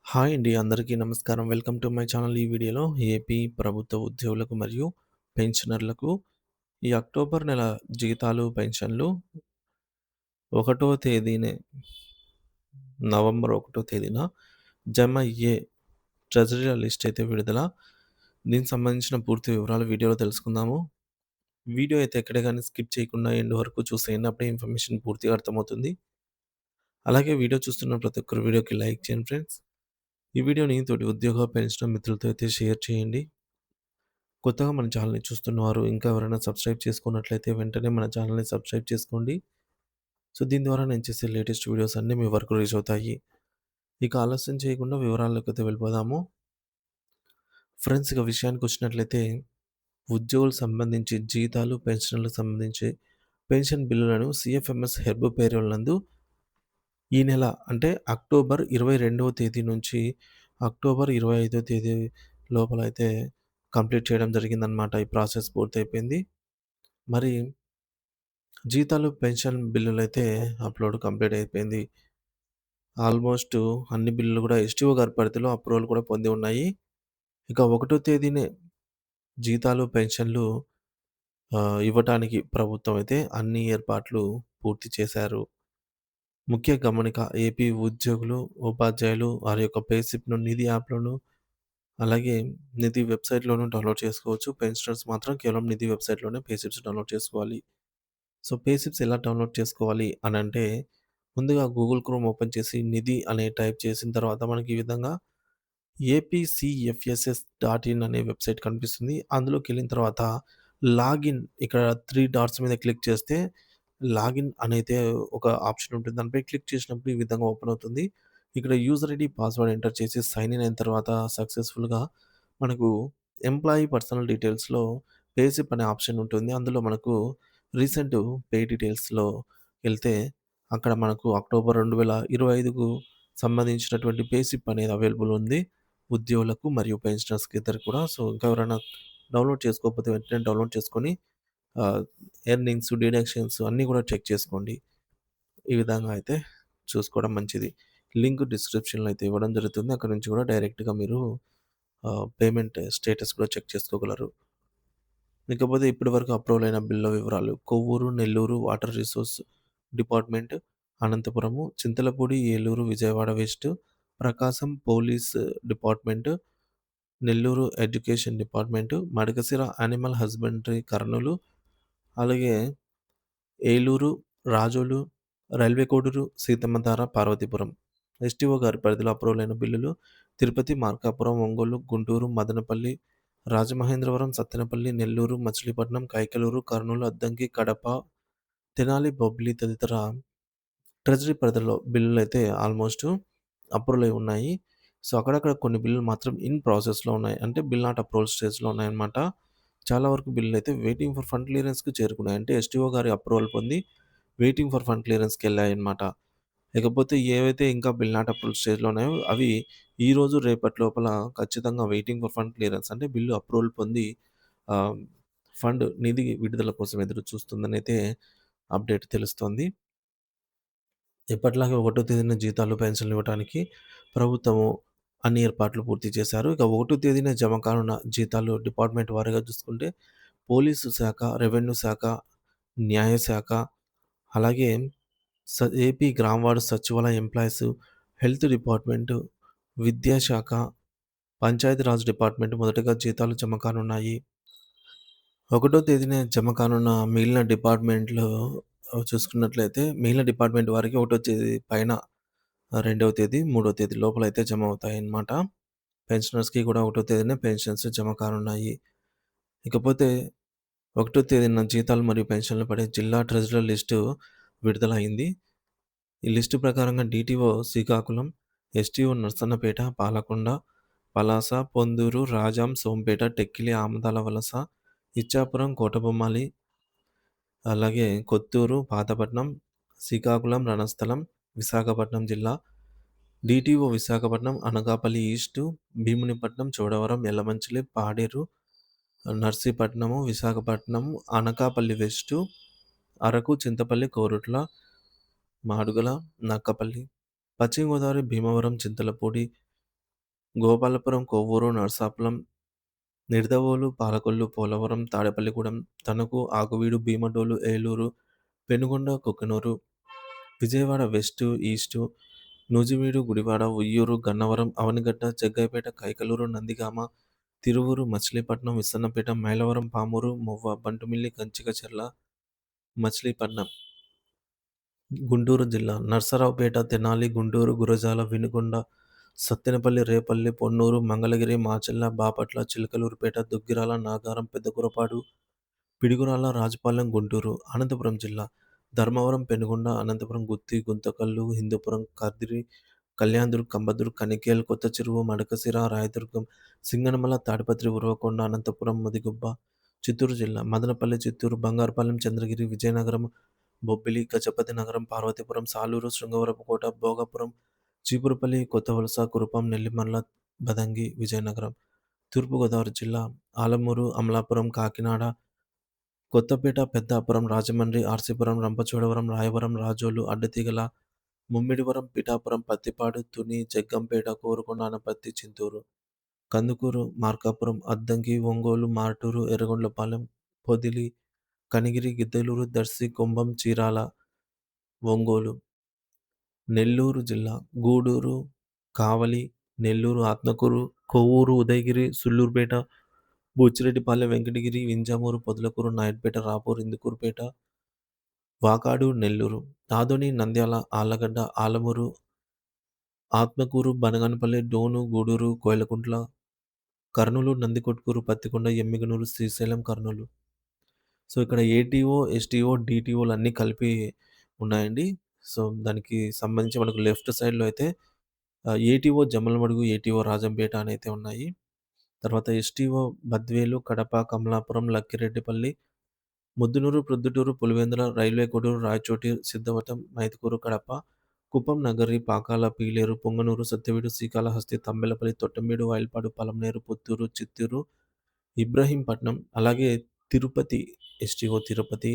Hi అండి. అందరికీ నమస్కారం. Welcome to my channel. ఈ వీడియోలో ఏపీ ప్రభుత్వ ఉద్యోగులకు మరియు పెన్షనర్లకు ఈ అక్టోబర్ నెల జీతాలు, పెన్షన్లు 1 తేదీనే నవంబర్ 1 తేదీన జమ అయ్యే ట్రెజరీ లిస్ట్ అయితే విడుదల. దీనికి సంబంధించిన పూర్తి వివరాలు వీడియోలో తెలుసుకుందాము. వీడియో అయితే ఎక్కడ గాని స్కిప్ చేయకుండా ఎండ్ వరకు చూసేయండి. అప్పుడే ఇన్ఫర్మేషన్ పూర్తిగా అర్థమవుతుంది. అలాగే వీడియో చూస్తున్న ప్రతి ఒక్కరు వీడియోకి లైక్ చేయండి ఫ్రెండ్స్. ఈ వీడియోని తోటి ఉద్యోగ, పెన్షనర్ మిత్రులతో అయితే షేర్ చేయండి. కొత్తగా మన ఛానల్‌ని చూస్తున్నవారు ఇంకా ఎవరైనా సబ్స్క్రైబ్ చేసుకున్నట్లయితే వెంటనే మన ఛానల్‌ని సబ్స్క్రైబ్ చేసుకోండి. సో, దీని ద్వారా నేను చేసే లేటెస్ట్ వీడియోస్ అన్నీ మీ వరకు రీచ్ అవుతాయి. ఇక ఆలస్యం చేయకుండా వివరాల్లోకైతే వెళ్ళిపోదాము. ఫ్రెండ్స్ ఇక విషయానికొచ్చినట్లయితే ఉద్యోగులకు సంబంధించి జీతాలు, పెన్షన్‌లకు సంబంధించి పెన్షన్ బిల్లులను సీఎఫ్ఎంఎస్ హెర్బ్ పేరోల్ నందు ఈ నెల అంటే అక్టోబర్ 22వ తేదీ నుంచి అక్టోబర్ 25వ తేదీ లోపలైతే కంప్లీట్ చేయడం జరిగిందనమాట. ఈ ప్రాసెస్ పూర్తయిపోయింది. మరి జీతాలు, పెన్షన్ బిల్లులైతే అప్‌లోడ్ కంప్లీట్ అయిపోయింది. ఆల్మోస్ట్ అన్ని బిల్లులు కూడా ఎస్టీఓ గారి పరిధిలో అప్రూవల్ కూడా పొంది ఉన్నాయి. ఇక 1 తేదీనే జీతాలు, పెన్షన్‌లు ఇవ్వటానికి ప్రభుత్వం అయితే అన్ని ఏర్పాట్లు పూర్తి చేశారు. ముఖ్య గమనిక ఏపీ ఉద్యోగులు, ఉపాధ్యాయులు వారి యొక్క పే స్లిప్‌ను నిధి యాప్‌లోను, అలాగే నిధి వెబ్‌సైట్‌లోను డౌన్‌లోడ్ చేసుకోవచ్చు. పెన్షనర్స్ మాత్రం కేవలం నిధి వెబ్‌సైట్‌లోనే పే స్లిప్స్ డౌన్‌లోడ్ చేసుకోవాలి. సో, పే స్లిప్స్ ఎలా డౌన్‌లోడ్ చేసుకోవాలి అనంటే, ముందుగా గూగుల్ క్రోమ్ ఓపెన్ చేసి నిధి అని టైప్ చేసిన తర్వాత మనకి ఈ విధంగా ఏపీసీఎఫ్ఎస్ఎస్.ఇన్ అనే వెబ్‌సైట్ కనిపిస్తుంది. అందులోకెళ్ళిన తర్వాత లాగిన్ ఇక్కడ 3 డాట్స్ మీద క్లిక్ చేస్తే లాగిన్ అనైతే ఒక ఆప్షన్ ఉంటుంది. దానిపై క్లిక్ చేసినప్పుడు ఈ విధంగా ఓపెన్ అవుతుంది. ఇక్కడ యూజర్ ఐడీ, పాస్వర్డ్ ఎంటర్ చేసి సైన్ ఇన్ అయిన తర్వాత సక్సెస్‌ఫుల్‌గా మనకు ఎంప్లాయీ పర్సనల్ డీటెయిల్స్‌లో పే స్లిప్ అనే ఆప్షన్ ఉంటుంది. అందులో మనకు రీసెంట్ పే డీటెయిల్స్‌లో ఎళ్తే అక్కడ మనకు అక్టోబర్ 2025కు సంబంధించినటువంటి పే స్లిప్ అనేది అవైలబుల్ ఉంది. ఉద్యోగులకు మరియు పెన్షనర్స్‌కి ఇద్దరికి కూడా. సో, ఇంకా ఎవరైనా డౌన్‌లోడ్ చేసుకోకపోతే వెంటనే డౌన్‌లోడ్ చేసుకొని ఆహ్, ఎర్నింగ్స్, డిడక్షన్స్ అన్నీ కూడా చెక్ చేసుకోండి. ఈ విధంగా అయితే చూసుకోవడం మంచిది. లింక్ డిస్క్రిప్షన్‌లో అయితే ఇవ్వడం జరుగుతుంది. అక్కడి నుంచి కూడా డైరెక్ట్‌గా మీరు పేమెంట్ స్టేటస్ కూడా చెక్ చేసుకోగలరు. ఇకపోతే ఇప్పటివరకు అప్రూవల్ అయిన బిల్లుల వివరాలు. Kovvur, Nellore water resource department, Anantapur, Chintalapudi, Eluru, Vijayawada west, Prakasam police department, Nellore education department, Madakasira animal husbandry Kurnool, అలాగే ఏలూరు, రాజోలు, రైల్వే కోడూరు, సీతమ్మధార, పార్వతీపురం. ఎస్టీఓ గారి పరిధిలో అప్రూవల్ అయిన బిల్లులు తిరుపతి, మార్కాపురం, ఒంగోలు, గుంటూరు, మదనపల్లి, రాజమహేంద్రవరం, సత్తెనపల్లి, నెల్లూరు, మచిలీపట్నం, కైకలూరు, కర్నూలు, అద్దంకి, కడప, తెనాలి, బొబ్బిలి తదితర ట్రెజరీ పరిధిలో బిల్లులైతే ఆల్మోస్ట్ అప్రూవల్ అయి ఉన్నాయి. సో, అక్కడక్కడ కొన్ని బిల్లులు మాత్రం ఇన్ ప్రాసెస్‌లో ఉన్నాయి. అంటే బిల్ నాట్ అప్రూవల్ స్టేజ్‌లో ఉన్నాయన్నమాట. చాలా వరకు బిల్లులైతే వెయిటింగ్ ఫర్ ఫండ్ క్లియరెన్స్‌కి చేరుకున్నాయి. అంటే ఎస్టీఓ గారి అప్రూవల్ పొంది వెయిటింగ్ ఫర్ ఫండ్ క్లియరెన్స్‌కెళ్ళాయన్నమాట. ఇకపోతే ఏవైతే ఇంకా బిల్ నాట్ అప్రూవల్ స్టేజ్‌లో ఉన్నాయో అవి ఈరోజు, రేపటి లోపల ఖచ్చితంగా వెయిటింగ్ ఫర్ ఫండ్ క్లియరెన్స్ అంటే బిల్లు అప్రూవల్ పొంది ఆహ్, ఫండ్ నిధి విడుదల కోసం ఎదురు చూస్తుందనైతే అప్డేట్ తెలుస్తోంది. ఎప్పటిలాగే 1 తేదీన జీతాలు, పెన్షన్లు ఇవ్వటానికి ప్రభుత్వము అన్ని ఏర్పాట్లు పూర్తి చేశారు. ఇక 1 తేదీన జమ కానున్న జీతాలు డిపార్ట్‌మెంట్ వారీగా చూసుకుంటే పోలీసు శాఖ, రెవెన్యూ శాఖ, న్యాయశాఖ, అలాగే ఏపీ గ్రామ వార్డు సచివాలయ ఎంప్లాయీస్, హెల్త్ డిపార్ట్‌మెంటు, విద్యాశాఖ, పంచాయతీరాజ్ డిపార్ట్‌మెంట్ మొదటగా జీతాలు జమ కానున్నాయి. 1 తేదీన జమ కానున్న మిగిలిన డిపార్ట్‌మెంట్‌లు చూసుకున్నట్లయితే మిగిలిన డిపార్ట్‌మెంట్ వారికి 1 తేదీ పైన 2వ తేదీ, 3వ తేదీ లోపలైతే జమ అవుతాయన్నమాట. పెన్షనర్స్‌కి కూడా 1 తేదీనే పెన్షన్స్ జమ కానున్నాయి. ఇకపోతే 1 తేదీన జీతాలు మరియు పెన్షన్లు పడే జిల్లా ట్రెజరర్ లిస్టు విడుదలైంది. ఈ లిస్టు ప్రకారంగా డీటీఓ శ్రీకాకుళం, ఎస్టీఓ నర్సన్నపేట, పాలకొండ, పలాస, పొందూరు, రాజాం, సోంపేట, టెక్కిలి, ఆమదాల వలస, ఇచ్చాపురం, కోటబొమ్మాలి, అలాగే కొత్తూరు, పాతపట్నం, శ్రీకాకుళం, రణస్థలం, విశాఖపట్నం జిల్లా, DTO Visakhapatnam, Anakapalli east, Bheemunipatnam, Chodavaram, Yelamanchili, Paderu, Narsipatnam, Visakhapatnam, Anakapalli west, Araku, Chintapalli, Korutla, Madugula, Nakkapalli, పశ్చిమ గోదావరి, భీమవరం, చింతలపూడి, గోపాలపురం, కొవ్వూరు, నరసాపురం, నిడదవోలు, పాలకొల్లు, పోలవరం, తాడేపల్లిగూడెం, తణుకు, ఆకువీడు, భీమడోలు, ఏలూరు, పెనుగొండ, కుక్కునూరు, విజయవాడ వెస్టు, ఈస్టు, నూజివీడు, గుడివాడ, ఉయ్యూరు, గన్నవరం, అవనిగడ్డ, జగ్గయ్యపేట, కైకలూరు, నందిగామ, తిరువూరు, మచిలీపట్నం, విస్సన్నపేట, మైలవరం, పామూరు, మొవ్వ, బంటుమిల్లి, కంచికచర్ల, మచిలీపట్నం, గుంటూరు జిల్లా, నరసరావుపేట, తెనాలి, గుంటూరు, గురజాల, వినుకొండ, సత్తెనపల్లి, రేపల్లి, పొన్నూరు, మంగళగిరి, మాచెల్ల, బాపట్ల, చిలకలూరిపేట, దుగ్గిరాల, నాగారం, పెద్దకురపాడు, పిడుగురాళ్ళ, రాజపాలెం, గుంటూరు, అనంతపురం జిల్లా, ధర్మవరం, పెనుగొండ, అనంతపురం, గుత్తి, గుంతకల్లు, హిందూపురం, కదిరి, కళ్యాణదుర్గ్, కంబదుర్గ్, కనికేల్, కొత్త చెరువు, మడకశిర, రాయదుర్గం, సింగనమల, తాడిపత్రి, ఉరవకొండ, అనంతపురం, ముదిగుబ్బ, చిత్తూరు జిల్లా, మదనపల్లి, చిత్తూరు, బంగారుపాలెం, చంద్రగిరి, విజయనగరం, బొబ్బిలి, గజపతి నగరం, పార్వతీపురం, సాలూరు, శృంగవరపుకోట, భోగాపురం, చీపురుపల్లి, కొత్తవలస, కురుపాం, నెల్లిమర్ల, బదంగి, విజయనగరం, తూర్పుగోదావరి జిల్లా, ఆలమూరు, అమలాపురం, కాకినాడ, కొత్తపేట, పెద్దాపురం, రాజమండ్రి, ఆర్సీపురం, రంపచోడవరం, రాయవరం, రాజోలు, అడ్డతీగల, ముమ్మిడివరం, పిఠాపురం, పత్తిపాడు, తుని, జగ్గంపేట, కోరుకొండ, ఆనపత్తి, చింతూరు, కందుకూరు, మార్కాపురం, అద్దంకి, ఒంగోలు, మార్టూరు, ఎర్రగొండ్లపాలెం, పొదిలి, కనిగిరి, గిద్దలూరు, దర్శి, కుంభం, చీరాల, ఒంగోలు, నెల్లూరు జిల్లా, గూడూరు, కావలి, నెల్లూరు, ఆత్మకూరు, కొవ్వూరు, ఉదయగిరి, సుళ్లూరుపేట, బుచ్చిరెడ్డిపాలెం, వెంకటగిరి, వింజమూరు, పొదలకూరు, నాయుడుపేట, రాపూర్, ఇందుకూరుపేట, వాకాడు, నెల్లూరు, ఆదోని, నంద్యాల, ఆళ్లగడ్డ, ఆలమూరు, ఆత్మకూరు, బనగానపల్లి, డోను, గూడూరు, కోయిలకుంట్ల, కర్నూలు, నందికొట్కూరు, పత్తికొండ, ఎమ్మిగనూరు, శ్రీశైలం, కర్నూలు. సో, ఇక్కడ ఏటీఓ, ఎస్టీఓ, డీటీఓలు అన్నీ కలిపి ఉన్నాయండి. సో, దానికి సంబంధించి మనకు లెఫ్ట్ సైడ్‌లో అయితే ఏటీఓ జమ్మలమడుగు, ఏటీఓ రాజంపేట అనైతే ఉన్నాయి. తర్వాత ఎస్టీఓ బద్వేలు, కడప, కమలాపురం, లక్కిరెడ్డిపల్లి, ముద్దునూరు, ప్రొద్దుటూరు, పులివెందుల, రైల్వే కోడూరు, రాయచోటి, సిద్ధవటం, మైదుకూరు, కడప, కుప్పం, నగరి, పాకాల, పీలేరు, పొంగనూరు, సత్యవేడు, శ్రీకాళహస్తి, తంబెలపల్లి, తొట్టంబేడు, వాయిల్పాడు, పలమనేరు, పుత్తూరు, చిత్తూరు, ఇబ్రహీంపట్నం, అలాగే తిరుపతి, ఎస్టీఓ తిరుపతి,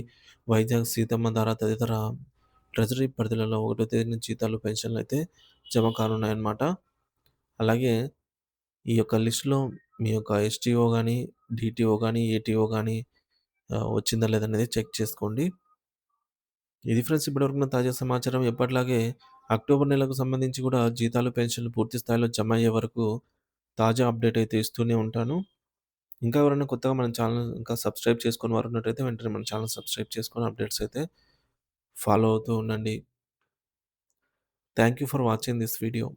వైజాగ్, సీతమ్మధార తదితర ట్రెజరీ పరిధిలలో ఒకటో తేదీ నుంచి జీతాలు, పెన్షన్‌లయితే జమ కానున్నాయన్నమాట. అలాగే ఈ యొక్క లిస్ట్‌లో మీ యొక్క ఎస్టీఓ గాని, డీటీఓ గాని, ఏటీఓ గాని వచ్చిందా లేదా అనేది చెక్ చేసుకోండి. ఇది ఫ్రెండ్స్ ఇప్పటివరకు ఉన్న తాజా సమాచారం. ఎప్పటిలాగే అక్టోబర్ నెలకు సంబంధించి కూడా జీతాలు, పెన్షన్‌లు పూర్తి స్థాయిలో జమ అయ్యే వరకు తాజా అప్డేట్ అయితే ఇస్తూనే ఉంటాను. ఇంకా ఎవరైనా కొత్తగా మన ఛానల్ ఇంకా సబ్స్క్రైబ్ చేసుకొని వారు ఉన్నట్టయితే వెంటనే మన ఛానల్ సబ్స్క్రైబ్ చేసుకొని అప్డేట్స్ అయితే ఫాలో అవుతూ ఉండండి. Thank you for watching this video.